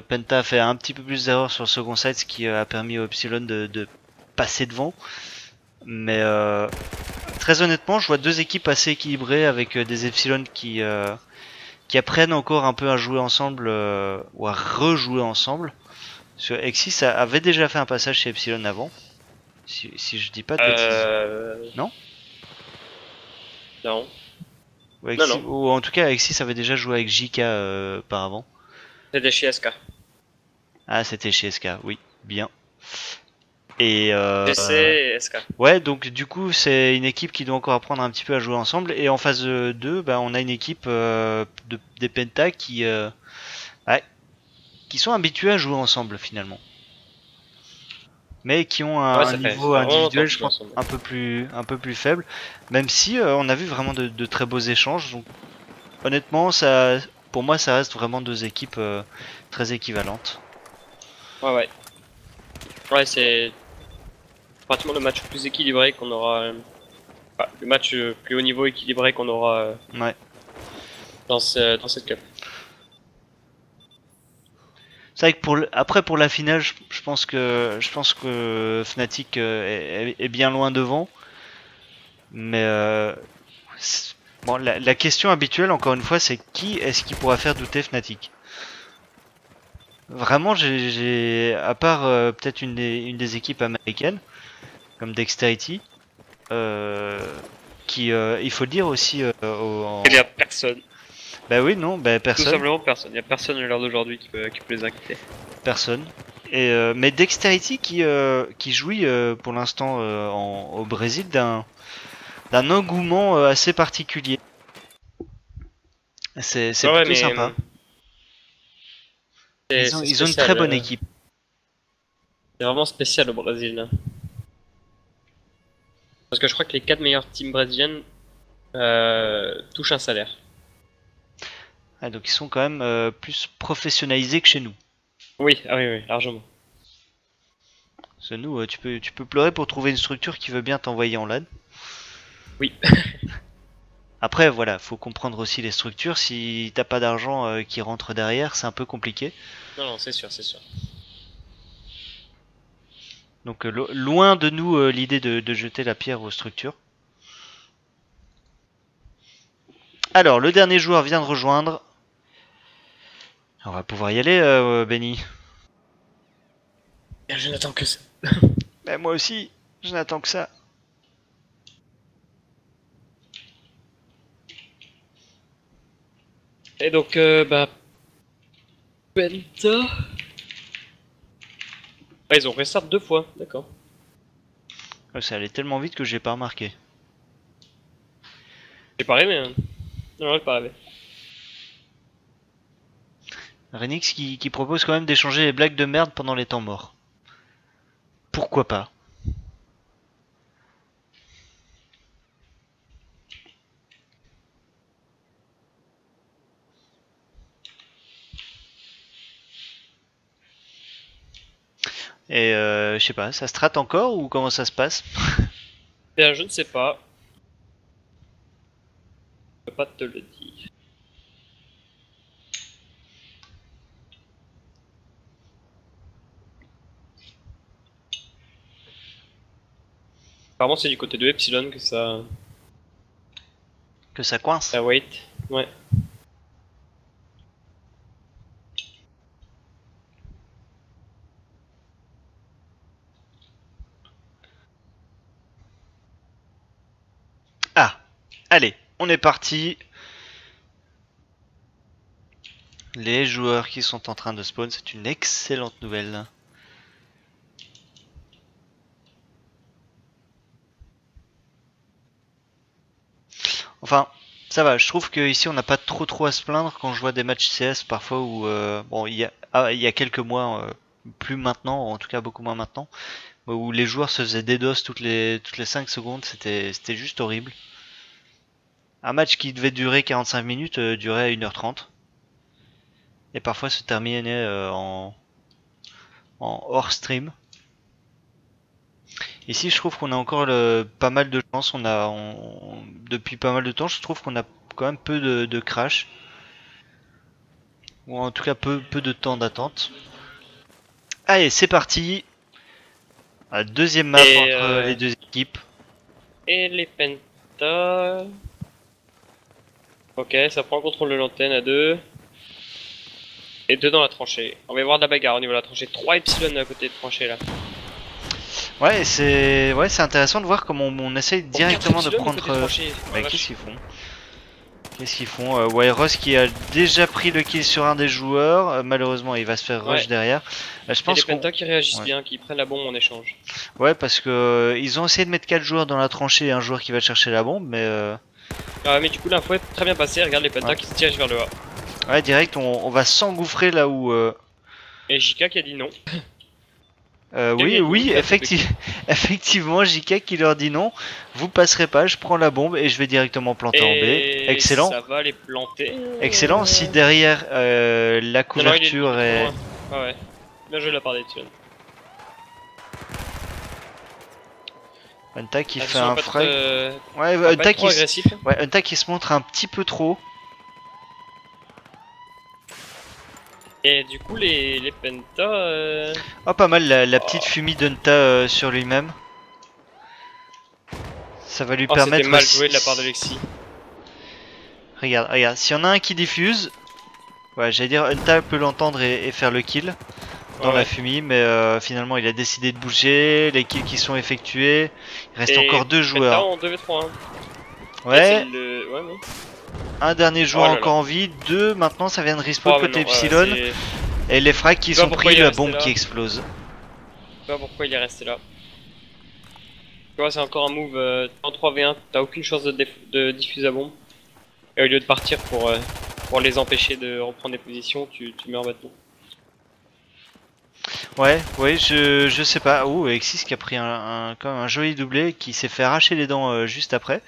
Penta a fait un petit peu plus d'erreurs sur le second side, ce qui a permis au Epsilon de passer devant. Mais très honnêtement, je vois deux équipes assez équilibrées avec des Epsilon qui apprennent encore un peu à jouer ensemble ou à rejouer ensemble. Parce que Exis avait déjà fait un passage chez Epsilon avant, si je dis pas de bêtises. Non, Non. Non. ou en tout cas Exis avait déjà joué avec JK auparavant. C'était chez SK. Ah, c'était chez SK, oui, bien. Et GC et SK. ouais, donc du coup c'est une équipe qui doit encore apprendre un petit peu à jouer ensemble. Et en phase 2, bah, on a une équipe des Penta ouais, qui sont habitués à jouer ensemble finalement. Mais qui ont Ouais, un ça fait niveau vraiment longtemps individuel, qu'ils je jouent pense, ensemble. un peu plus faible. Même si on a vu vraiment de très beaux échanges. Donc, honnêtement, pour moi, ça reste vraiment deux équipes très équivalentes. Ouais. Ouais, c'est pratiquement le match le plus équilibré qu'on aura. Enfin, le match plus haut niveau équilibré qu'on aura Ouais. dans cette cup. C'est vrai que après pour la finale, je pense que Fnatic est bien loin devant. Mais bon, la question habituelle, encore une fois, c'est qui est-ce qui pourra faire douter Fnatic? Vraiment, à part peut-être une des équipes américaines, comme Dexterity, euh, qui, il faut le dire aussi, Il y a personne. bah oui, non, bah Tout personne, simplement personne. Il y a personne à l'heure d'aujourd'hui qui peut les inquiéter. personne. Et, mais Dexterity qui jouit pour l'instant au Brésil d'un engouement assez particulier. C'est Ouais, plutôt mais sympa. Ils ont une très bonne équipe. C'est vraiment spécial au Brésil là. Parce que je crois que les 4 meilleures teams brésiliennes touchent un salaire. Ah, donc ils sont quand même plus professionnalisés que chez nous. Oui, ah oui, largement. Parce que nous, tu peux pleurer pour trouver une structure qui veut bien t'envoyer en LAN. Oui. Après, voilà, faut comprendre aussi les structures. Si t'as pas d'argent qui rentre derrière, c'est un peu compliqué. Non, c'est sûr, c'est sûr. Donc loin de nous l'idée de jeter la pierre aux structures. Alors, le dernier joueur vient de rejoindre. On va pouvoir y aller, Benny. Je n'attends que ça. Ben, moi aussi, je n'attends que ça. Et donc, Penta. Ah, ils ont restart 2 fois, d'accord. Ça allait tellement vite que j'ai pas remarqué. J'ai pas rêvé, hein. Non, j'ai pas rêvé. Renix qui propose quand même d'échanger les blagues de merde pendant les temps morts. Pourquoi pas? Et je sais pas, ça strat encore ou comment ça se passe? Bien, je ne sais pas. Je peux pas te le dire. Apparemment, c'est du côté de Epsilon que ça. Que ça coince? Ça wait. Ouais. Ah, allez, on est parti. Les joueurs qui sont en train de spawn, c'est une excellente nouvelle. Enfin, ça va, je trouve qu'ici on n'a pas trop à se plaindre quand je vois des matchs CS parfois où, bon, il y a quelques mois, plus maintenant, en tout cas beaucoup moins maintenant, où les joueurs se faisaient DDoS toutes les 5 secondes, c'était juste horrible. Un match qui devait durer 45 minutes durait 1h30. Et parfois se terminait en hors stream. Ici, je trouve qu'on a encore pas mal de chance. Depuis pas mal de temps, je trouve qu'on a quand même peu de crash. Ou en tout cas peu de temps d'attente. Allez, c'est parti. La deuxième map entre les deux équipes. Et les Penta. Ok, ça prend le contrôle de l'antenne à 2. Et 2 dans la tranchée. On va y voir de la bagarre au niveau de la tranchée. 3 Epsilon à côté de tranchée là. Ouais, c'est intéressant de voir comment on essaye directement de prendre. Mais qu'est-ce qu'ils font? Qu'est-ce qu'ils font? Wairos qui a déjà pris le kill sur un des joueurs. Malheureusement, il va se faire rush derrière. Je pense les Penta qui réagissent bien, qui prennent la bombe en échange. Ouais, parce que ils ont essayé de mettre 4 joueurs dans la tranchée et un joueur qui va chercher la bombe, mais. Ah, mais du coup, l'info est très bien passée. Regarde les Penta qui se dirigent vers le A. Ouais, direct, on va s'engouffrer là où. Et JK qui a dit non. Oui, effectivement, JK qui leur dit non, vous passerez pas, je prends la bombe et je vais directement planter en B. Excellent. Ça va les planter. Excellent, si derrière la couverture est. Ah ouais, bien joué de la part d'Etienne. Unta qui fait un frag. Ouais, Unta qui se montre un petit peu trop. Et du coup, les Penta. Oh, pas mal la petite fumée d'Unta sur lui-même. Ça va lui permettre. C'était mal joué de la part d'Alexis. Regarde, s'il y en a un qui diffuse, ouais, j'allais dire Unta peut l'entendre et faire le kill dans la fumée, mais finalement il a décidé de bouger, les kills qui sont effectués, il reste encore 2 joueurs. En 2v3, hein. Ouais, mais... un dernier joueur encore en vie, 2 maintenant ça vient de respawn côté Epsilon, et les frags qui sont pris, la bombe qui explose. Je sais pas pourquoi il est resté là. Tu vois, c'est encore un move en 3v1, t'as aucune chance de diffuser la bombe. Et au lieu de partir pour les empêcher de reprendre des positions, tu meurs bêtement. Ouais, ouais, je sais pas. Ouh, Alexis qui a pris quand même un joli doublé, qui s'est fait arracher les dents juste après.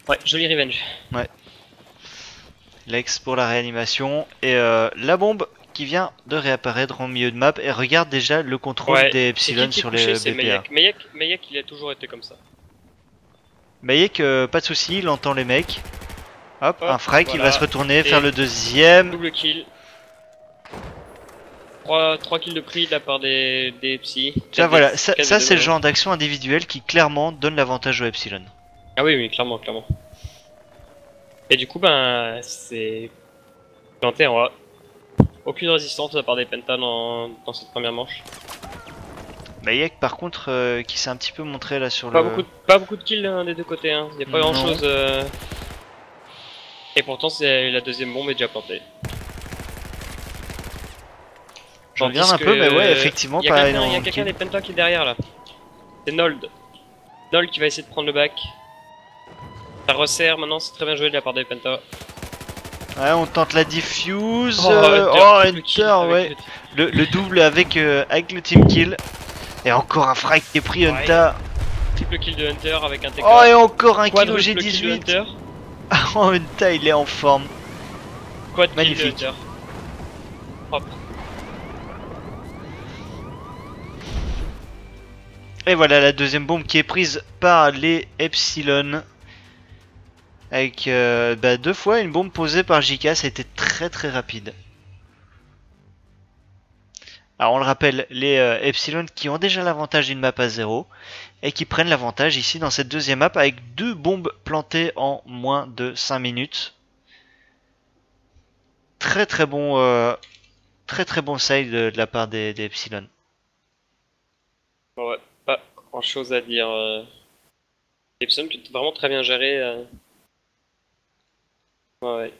Ouais, joli revenge. Ouais. Lex pour la réanimation. Et la bombe qui vient de réapparaître en milieu de map. Et regarde déjà le contrôle Ouais, des c'est qui Epsilon est sur couché? les C'est BPA. Mayek. Mayek, il a toujours été comme ça. Mayek, pas de soucis, il entend les mecs. Hop, Hop, un frag qui va se voilà. retourner, faire Et le deuxième. double kill. 3 kills de prix de la part des psy. Tiens, voilà, ça, 4 ça v c'est le 2 genre d'action individuelle qui clairement donne l'avantage au Epsilon. Ah oui, oui, clairement, clairement. Et du coup, ben, c'est planté en A. Aucune résistance de la part des Pentas dans cette première manche. Mayek par contre qui s'est un petit peu montré là sur Pas le... beaucoup de kills des deux côtés, hein. Il n'y a pas Non. grand chose. Et pourtant, la deuxième bombe est déjà plantée. Je regarde un peu, mais ouais, effectivement, Il y a pas quelqu'un énormément des Pentas qui est derrière là. C'est Nold. Nold qui va essayer de prendre le back. Ça resserre maintenant, c'est très bien joué de la part des Pentas. Ouais, on tente la diffuse. Enter, Enter, ouais. Le double avec le team kill. Et encore un frag qui est pris, Ouais. Hunter. Triple kill de Hunter avec un TK. Oh, et encore un kill au Quadruple kill de G18. Hunter. Oh, Hunter, il est en forme. Quad kill de Magnifique. Hunter. Hop. Et voilà la deuxième bombe qui est prise par les Epsilon. Avec deux fois une bombe posée par JK, c'était très très rapide. Alors on le rappelle, les Epsilon qui ont déjà l'avantage d'une map à 0 et qui prennent l'avantage ici dans cette deuxième map avec 2 bombes plantées en moins de 5 minutes. Très très bon side de la part des Epsilon. Bon, ouais, pas grand chose à dire. Epson qui est vraiment très bien géré. Ouais, ouais.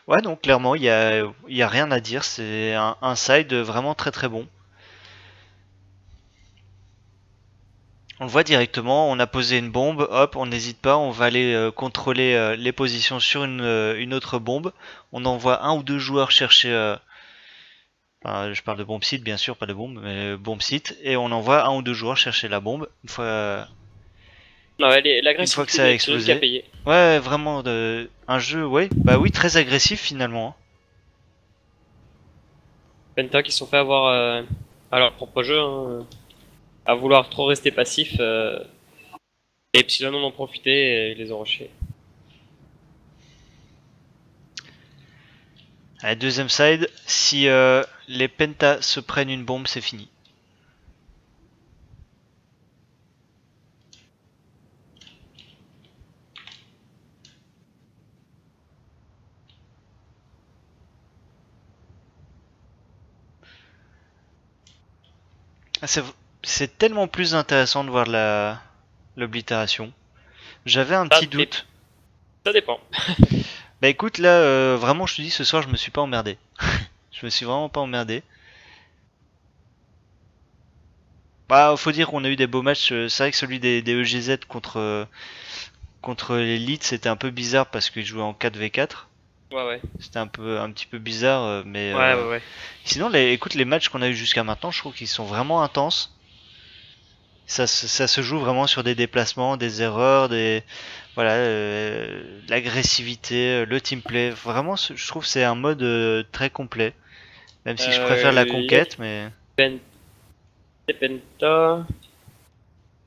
Ouais, donc clairement il y a rien à dire, c'est un side vraiment très très bon. On le voit directement, on a posé une bombe, hop, on n'hésite pas, on va aller contrôler les positions sur une autre bombe. On envoie un ou deux joueurs chercher, enfin, je parle de bombe site bien sûr, pas de bombe, mais bombe site, et on envoie un ou deux joueurs chercher la bombe Non, ouais, une fois que l'agressivité ça a des Epsilon qui a explosé. payé. Ouais, vraiment un jeu, ouais, bah oui, très agressif finalement. Penta qui se sont fait avoir à leur propre jeu, hein, à vouloir trop rester passif. Et Epsilon en ont profité et ils les ont rushés. Allez, deuxième side, si les Pentas se prennent une bombe, c'est fini. Ah, c'est tellement plus intéressant de voir l'oblitération. J'avais un petit doute. Ça dépend. Bah écoute, là, vraiment, je te dis, ce soir, je me suis pas emmerdé. Je me suis vraiment pas emmerdé. Bah, faut dire qu'on a eu des beaux matchs. C'est vrai que celui des EGZ contre l'Elite, c'était un peu bizarre parce qu'ils jouaient en 4v4. Ouais, ouais. C'était un petit peu bizarre, mais Ouais, ouais, ouais. sinon, écoute, les matchs qu'on a eu jusqu'à maintenant, je trouve qu'ils sont vraiment intenses. Ça se joue vraiment sur des déplacements, des erreurs, voilà, l'agressivité, le teamplay. Vraiment, je trouve que c'est un mode très complet. Même si je préfère la conquête, mais Penta.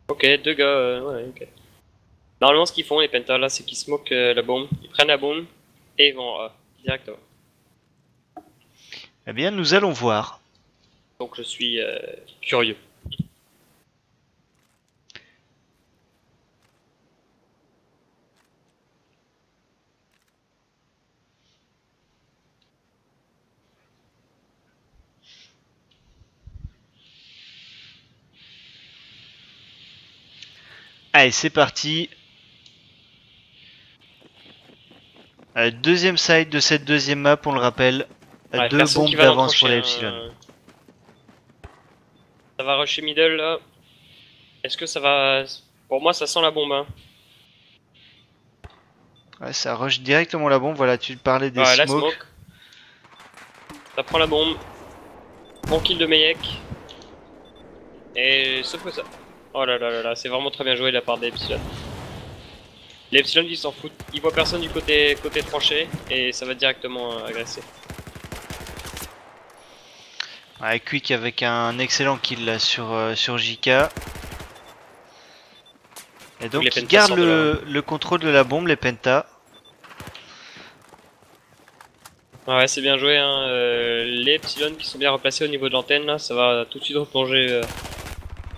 Ok, deux gars, ouais, ok. Normalement, ce qu'ils font, les Penta, là, c'est qu'ils smoke la bombe. Ils prennent la bombe et ils vont directement. eh bien, nous allons voir. Donc, je suis curieux. Allez, c'est parti. Deuxième side de cette deuxième map, on le rappelle. Ouais, Deux personne bombes qui va dans le d'avance pour crochet, les Epsilon. Ça va rusher middle là. Est-ce que ça va. Pour moi, ça sent la bombe. Hein. Ouais, ça rush directement la bombe. Voilà, tu parlais des Ouais, la smokes. smoke. Ça prend la bombe. Bon kill de Meyek. Et sauf que ça. Oh là là là là, c'est vraiment très bien joué de la part des Epsilon. Les Epsilon ils s'en foutent, ils voient personne du côté tranché et ça va directement agresser. Ouais, Quick avec un excellent kill là sur JK. Et donc Les il Pentas garde sortent de là. le contrôle de la bombe, les Penta. Ouais, c'est bien joué, hein. Les Epsilon qui sont bien replacés au niveau de l'antenne là, ça va tout de suite replonger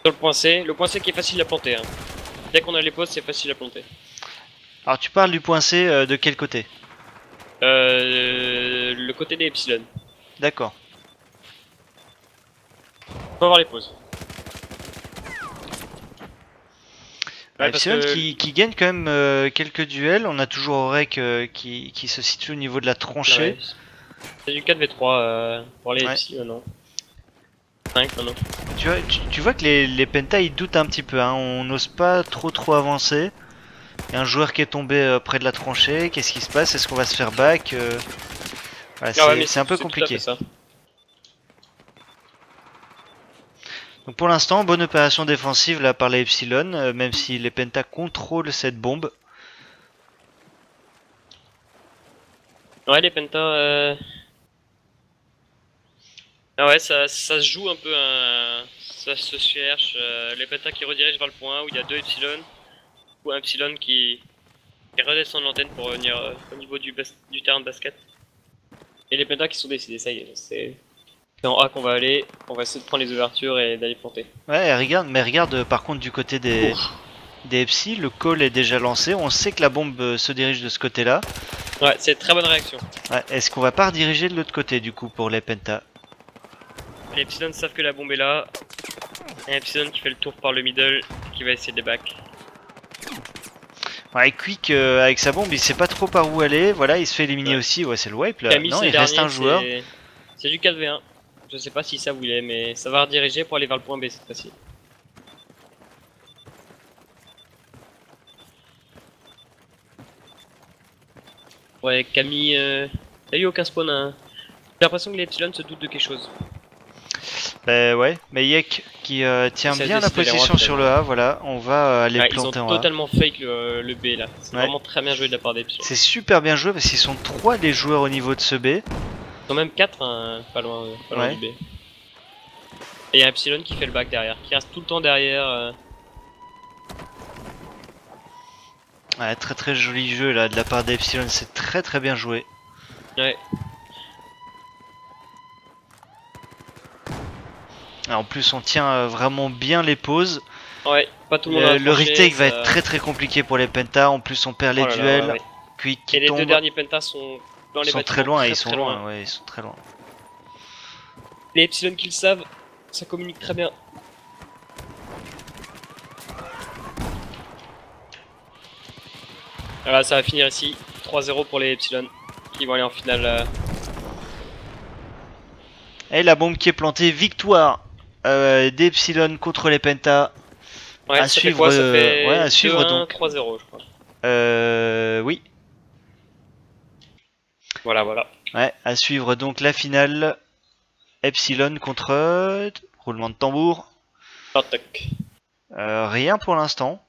sur le point C. Le point C qui est facile à planter. Hein. Dès qu'on a les postes, c'est facile à planter. Alors tu parles du point C de quel côté? Le côté des Epsilon. D'accord. Faut avoir les pauses. Ouais, parce Epsilon que qui gagne quand même quelques duels. On a toujours Aurek qui se situe au niveau de la tranchée. ouais, c'est du 4v3 pour les Ouais. Epsilon, non 5 maintenant. Tu vois que les Penta ils doutent un petit peu. Hein. On n'ose pas trop avancer. Il y a un joueur qui est tombé près de la tranchée. Qu'est-ce qui se passe? Est-ce qu'on va se faire back voilà, Ah ouais, mais c'est un peu c'est tout à compliqué. fait ça. Donc pour l'instant, bonne opération défensive là par les Epsilon, même si les Penta contrôlent cette bombe. Ouais, les Pentas. Ah ouais, ça se joue un peu, ça se cherche. Les Pentas qui redirigent vers le point où il y a deux Epsilon, ou un Epsilon qui redescend de l'antenne pour revenir au niveau du terrain de basket. Et les Pentas qui sont décidés, ça y est, c'est en A qu'on va aller, on va essayer de prendre les ouvertures et d'aller planter. Ouais, et regarde, mais regarde par contre du côté des Epsi, le call est déjà lancé. On sait que la bombe se dirige de ce côté-là. Ouais, c'est une très bonne réaction. Ouais, est-ce qu'on va pas rediriger de l'autre côté du coup pour les Penta? Les Epsilon savent que la bombe est là. Un Epsilon qui fait le tour par le middle et qui va essayer de les back. Ouais, Quick avec sa bombe, il sait pas trop par où aller. Voilà, il se fait éliminer Ouais. aussi. Ouais, c'est le wipe là. Camille, Non, c'est il le reste dernier, un joueur. c'est du 4v1. Je sais pas si ça voulait, mais ça va rediriger pour aller vers le point B cette fois-ci. Ouais, Camille, t'as eu aucun spawn, hein. J'ai l'impression que les Epsilon se doutent de quelque chose. Ouais, mais Yek qui tient Ça a bien la décidé d'aller position en sur le A. Voilà, on va aller Ouais, ils ont planter en A. totalement fake le B là. C'est Ouais. vraiment très bien joué de la part des Epsilon. C'est super bien joué parce qu'ils sont 3 les joueurs au niveau de ce B. Ils sont même 4, hein, pas loin Ouais. du B. Et il y a un Epsilon qui fait le back derrière, qui reste tout le temps derrière. Ouais, très joli jeu là de la part d'Epsilon, c'est très bien joué. Ouais. Ah, en plus on tient vraiment bien les pauses. Ouais, pas tout le monde a Le tranché, retake va ça- être très compliqué pour les Penta. En plus on perd les Oh là là, duels. ouais, ouais. Quick Et qui les deux tombe. derniers pentas sont dans Ils les sont bâtiments, très loin, très, ils sont très loin. Ouais, ils sont très loin. Les Epsilon qui le savent, ça communique très bien. Voilà, ça va finir ici. 3-0 pour les Epsilon qui vont aller en finale. Et la bombe qui est plantée, victoire d'Epsilon contre les Penta. Ouais, à ça fait suivre, quoi? Ça fait ouais, à suivre 2-1, donc. 3-0 je crois. Oui. Voilà, voilà. Ouais, à suivre donc la finale. Epsilon contre roulement de tambour. Toc. Rien pour l'instant.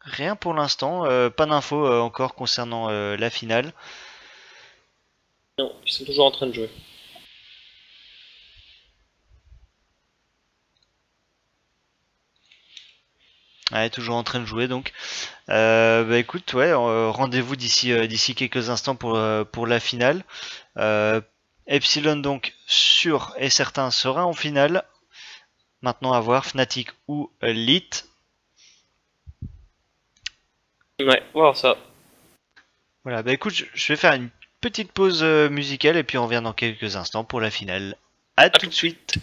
Rien pour l'instant. Pas d'infos encore concernant la finale. Non, ils sont toujours en train de jouer. Ouais, toujours en train de jouer donc. Bah écoute, ouais, rendez-vous d'ici quelques instants pour la finale. Epsilon donc sûr et certain sera en finale. Maintenant à voir Fnatic ou Lit. Ouais, on va voir ça. Voilà, bah écoute, je vais faire une petite pause musicale et puis on revient dans quelques instants pour la finale. À tout de suite.